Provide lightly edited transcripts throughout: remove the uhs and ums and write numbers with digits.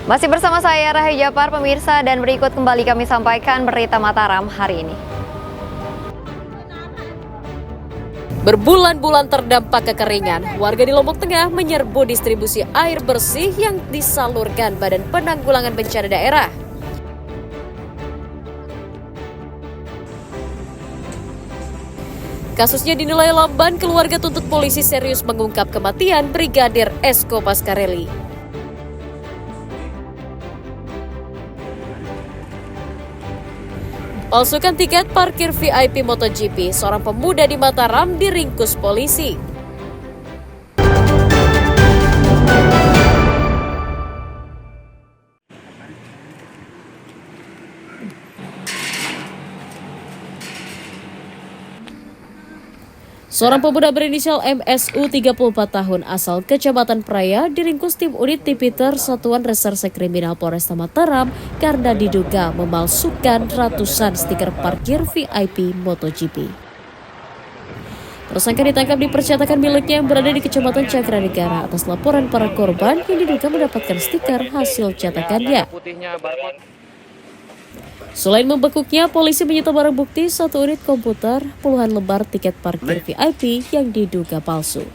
Masih bersama saya Rahayu Japar, pemirsa, dan berikut kembali kami sampaikan berita Mataram hari ini. Berbulan-bulan terdampak kekeringan, warga di Lombok Tengah menyerbu distribusi air bersih yang disalurkan Badan Penanggulangan Bencana Daerah. Kasusnya dinilai lamban, keluarga tuntut polisi serius mengungkap kematian Brigadir Esko Pascarelli. Palsukan tiket parkir VIP MotoGP, seorang pemuda di Mataram diringkus polisi. Seorang pemuda berinisial MSU 34 tahun asal Kecamatan Praya diringkus tim unit Tipiter Satuan Reserse Kriminal Polresta Mataram karena diduga memalsukan ratusan stiker parkir VIP MotoGP. Tersangka ditangkap di percetakan miliknya yang berada di Kecamatan Cakranegara atas laporan para korban yang diduga mendapatkan stiker hasil cetakannya. Selain membekuknya, polisi menyita barang bukti 1 unit komputer, puluhan lembar tiket parkir VIP yang diduga palsu.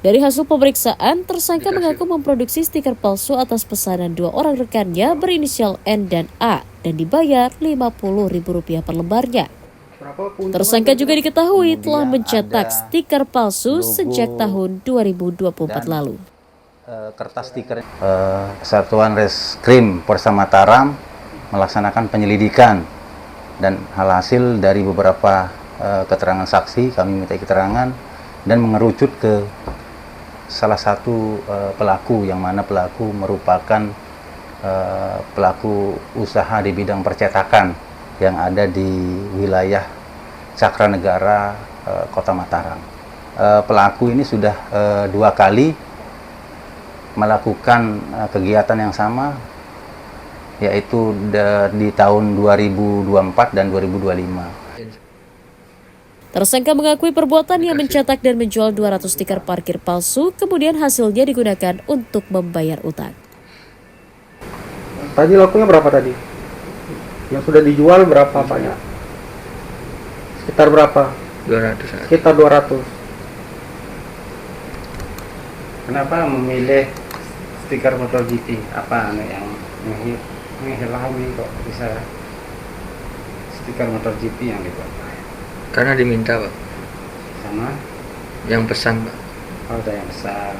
Dari hasil pemeriksaan, tersangka mengaku memproduksi stiker palsu atas pesanan 2 orang rekannya berinisial N dan A dan dibayar Rp50.000 per lembarnya. Tersangka juga diketahui telah mencetak stiker palsu sejak tahun 2024 lalu. Kertas stiker. Satuan Reskrim Polresta Mataram melaksanakan penyelidikan dan hasil dari beberapa keterangan saksi, kami minta keterangan dan mengerucut ke salah satu pelaku, yang mana pelaku merupakan pelaku usaha di bidang percetakan yang ada di wilayah Cakranegara, Kota Mataram. Pelaku ini sudah 2 kali melakukan kegiatan yang sama, yaitu di tahun 2024 dan 2025. Tersangka mengakui perbuatannya mencetak dan menjual 200 stiker parkir palsu, kemudian hasilnya digunakan untuk membayar utang. Tadi lakunya berapa tadi? Yang sudah dijual berapa banyak? Sekitar berapa? 200. Sekitar 200. Kenapa memilih stiker MotoGP? Apa yang menghilangi kok bisa stiker MotoGP yang dibuat? Karena diminta, Pak. Sama? Yang pesan, Pak. Oh, ada yang besar.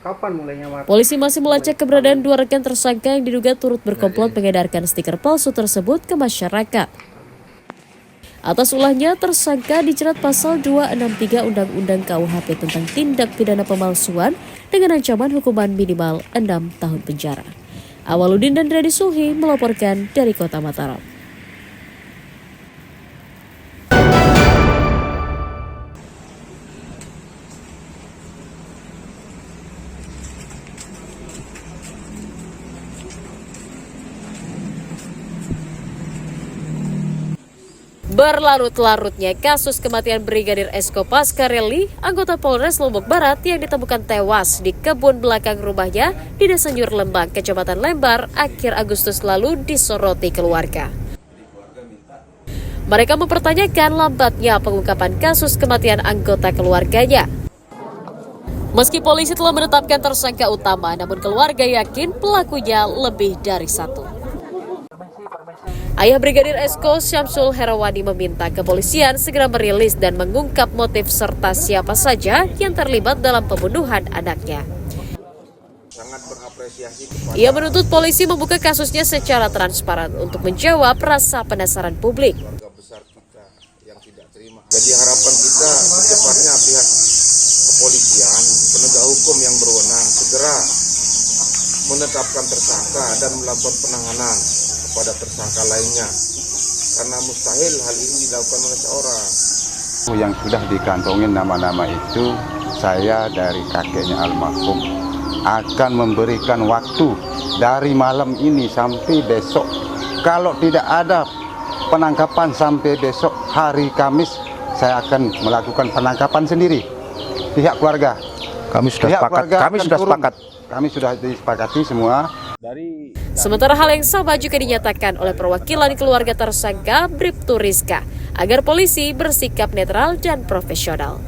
Kapan mulainya, Mas? Polisi masih melacak keberadaan 2 rekan tersangka yang diduga turut berkomplot mengedarkan stiker palsu tersebut ke masyarakat. Atas ulahnya, tersangka dijerat pasal 263 Undang-Undang KUHP tentang tindak pidana pemalsuan dengan ancaman hukuman minimal 6 tahun penjara. Awaludin dan Redi Suhi melaporkan dari Kota Mataram. Berlarut-larutnya kasus kematian Brigadir Esko Pascarelli, anggota Polres Lombok Barat yang ditemukan tewas di kebun belakang rumahnya di Desa Nyur Lembang, Kecamatan Lembar, akhir Agustus lalu disoroti keluarga. Mereka mempertanyakan lambatnya pengungkapan kasus kematian anggota keluarganya. Meski polisi telah menetapkan tersangka utama, namun keluarga yakin pelakunya lebih dari 1. Ayah Brigadir Esko, Syamsul Herawani, meminta kepolisian segera merilis dan mengungkap motif serta siapa saja yang terlibat dalam pembunuhan anaknya. Ia menuntut polisi membuka kasusnya secara transparan untuk menjawab rasa penasaran publik. Jadi harapan kita secepatnya pihak kepolisian, penegak hukum yang berwenang segera menetapkan tersangka dan melakukan penahanan kepada tersangka lainnya, karena mustahil hal ini dilakukan oleh seorang. Yang sudah dikantongin nama-nama itu, saya dari kakeknya almarhum akan memberikan waktu dari malam ini sampai besok. Kalau tidak ada penangkapan sampai besok hari Kamis, saya akan melakukan penangkapan sendiri, pihak keluarga. Kami sudah sepakat. Kami sudah disepakati semua. Sementara hal yang sama juga dinyatakan oleh perwakilan keluarga tersangka Bribtu Rizka agar polisi bersikap netral dan profesional.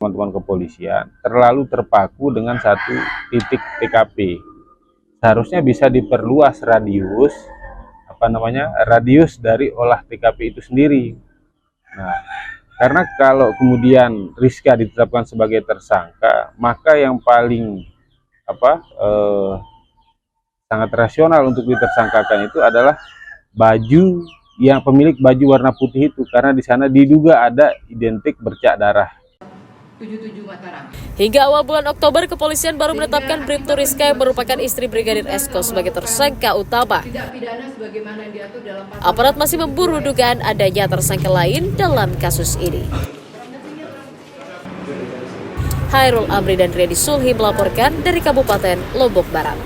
Teman-teman kepolisian terlalu terpaku dengan satu titik TKP. Seharusnya bisa diperluas radius dari olah TKP itu sendiri. Nah, karena kalau kemudian Rizka ditetapkan sebagai tersangka, maka yang paling sangat rasional untuk ditersangkakan itu adalah baju yang pemilik baju warna putih itu, karena di sana diduga ada identik bercak darah. Hingga awal bulan Oktober, kepolisian baru menetapkan Bribtu Rizka yang merupakan istri Brigadir Esko sebagai tersangka utama. Aparat masih memburu dugaan adanya tersangka lain dalam kasus ini. Hairul Amri dan Riyadi Sulhi melaporkan dari Kabupaten Lombok Barat.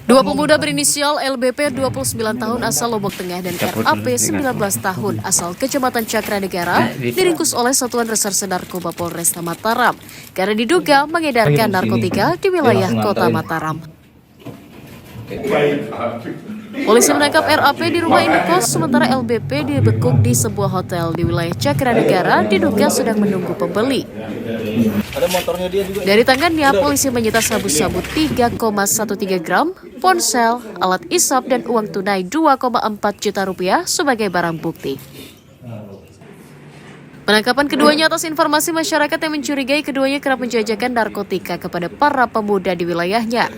Dua pemuda berinisial LBP 29 tahun asal Lombok Tengah dan RAP 19 tahun asal Kecamatan Cakranegara diringkus oleh Satuan Reserse Narkoba Polresta Mataram karena diduga mengedarkan narkotika di wilayah Kota Mataram. Polisi menangkap RAP di rumah indekos, sementara LBP dibekuk di sebuah hotel di wilayah Cakranegara diduga sedang menunggu pembeli. Dari tangannya, polisi menyita sabu-sabu 3,13 gram, ponsel, alat isap, dan uang tunai 2,4 juta rupiah sebagai barang bukti. Penangkapan keduanya atas informasi masyarakat yang mencurigai keduanya kerap menjajakan narkotika kepada para pemuda di wilayahnya.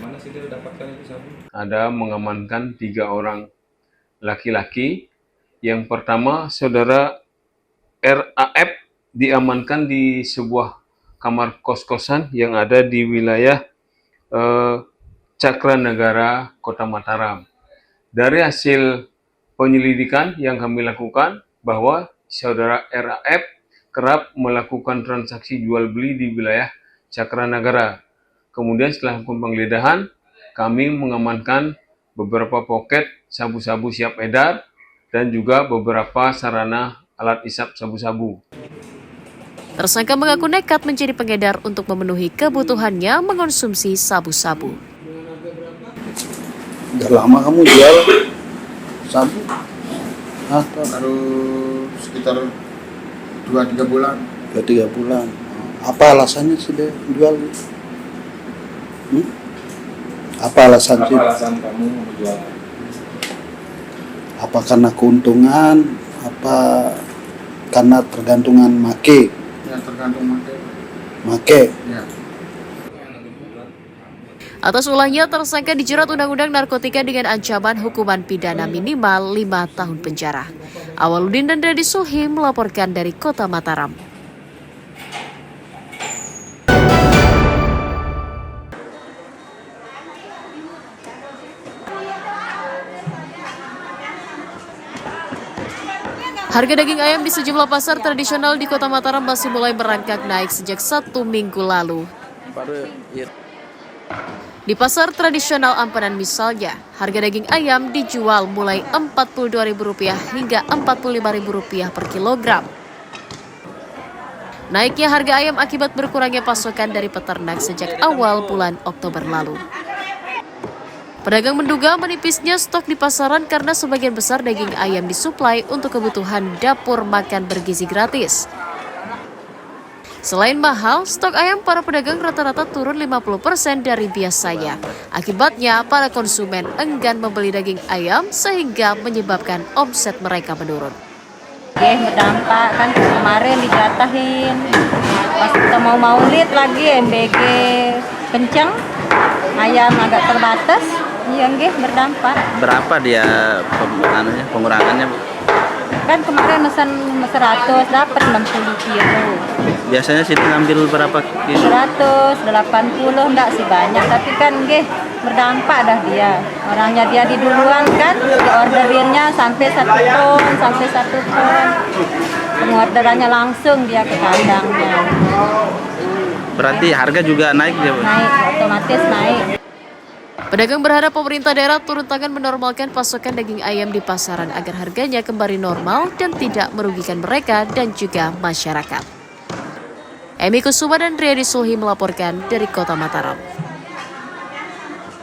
Ada mengamankan 3 orang laki-laki. Yang pertama, saudara RAF diamankan di sebuah kamar kos-kosan yang ada di wilayah Cakranegara, Kota Mataram. Dari hasil penyelidikan yang kami lakukan bahwa saudara RAF kerap melakukan transaksi jual beli di wilayah Cakranegara. Kemudian setelah penggeledahan, kami mengamankan beberapa poket sabu-sabu siap edar dan juga beberapa sarana alat isap sabu-sabu. Tersangka mengaku nekat menjadi pengedar untuk memenuhi kebutuhannya mengonsumsi sabu-sabu. Udah lama kamu jual sabu? Baru sekitar 2-3 bulan. 2-3 bulan. Apa alasannya sudah jual? Apa alasan kamu menjual? Apa karena keuntungan? Apa karena tergantungan make? Ya, tergantung Make. Ya. Atas ulahnya, tersangka dijerat Undang-Undang Narkotika dengan ancaman hukuman pidana minimal 5 tahun penjara. Awaludin dan Riyadi Sulhi melaporkan dari Kota Mataram. Harga daging ayam di sejumlah pasar tradisional di Kota Mataram masih mulai merangkak naik sejak 1 minggu lalu. Di pasar tradisional Ampanan misalnya, harga daging ayam dijual mulai Rp42.000 hingga Rp45.000 per kilogram. Naiknya harga ayam akibat berkurangnya pasokan dari peternak sejak awal bulan Oktober lalu. Pedagang menduga menipisnya stok di pasaran karena sebagian besar daging ayam disuplai untuk kebutuhan dapur makan bergizi gratis. Selain mahal, stok ayam para pedagang rata-rata turun 50% dari biasanya. Akibatnya, para konsumen enggan membeli daging ayam sehingga menyebabkan omset mereka menurun. Berdampak kan kemarin dijatahin, pas kita mau maulid lagi MBG kencang, ayam agak terbatas. Iya, berdampak. Berapa dia pengurangannya? Kan kemarin mesen 100 dapat 60 kilo. Biasanya situ ngambil berapa kilo? 100, 80 enggak sih banyak, tapi kan berdampak dah dia. Orangnya dia di duluan kan, diorderinnya sampai 1 ton, sampai 1 ton. Pengorderannya langsung dia ke kandangnya. Berarti harga juga naik dia, Bu? Naik, otomatis naik. Pedagang berharap pemerintah daerah turun tangan menormalkan pasokan daging ayam di pasaran agar harganya kembali normal dan tidak merugikan mereka dan juga masyarakat. Emi Kusuma dan Riyadi Sulhi melaporkan dari Kota Mataram.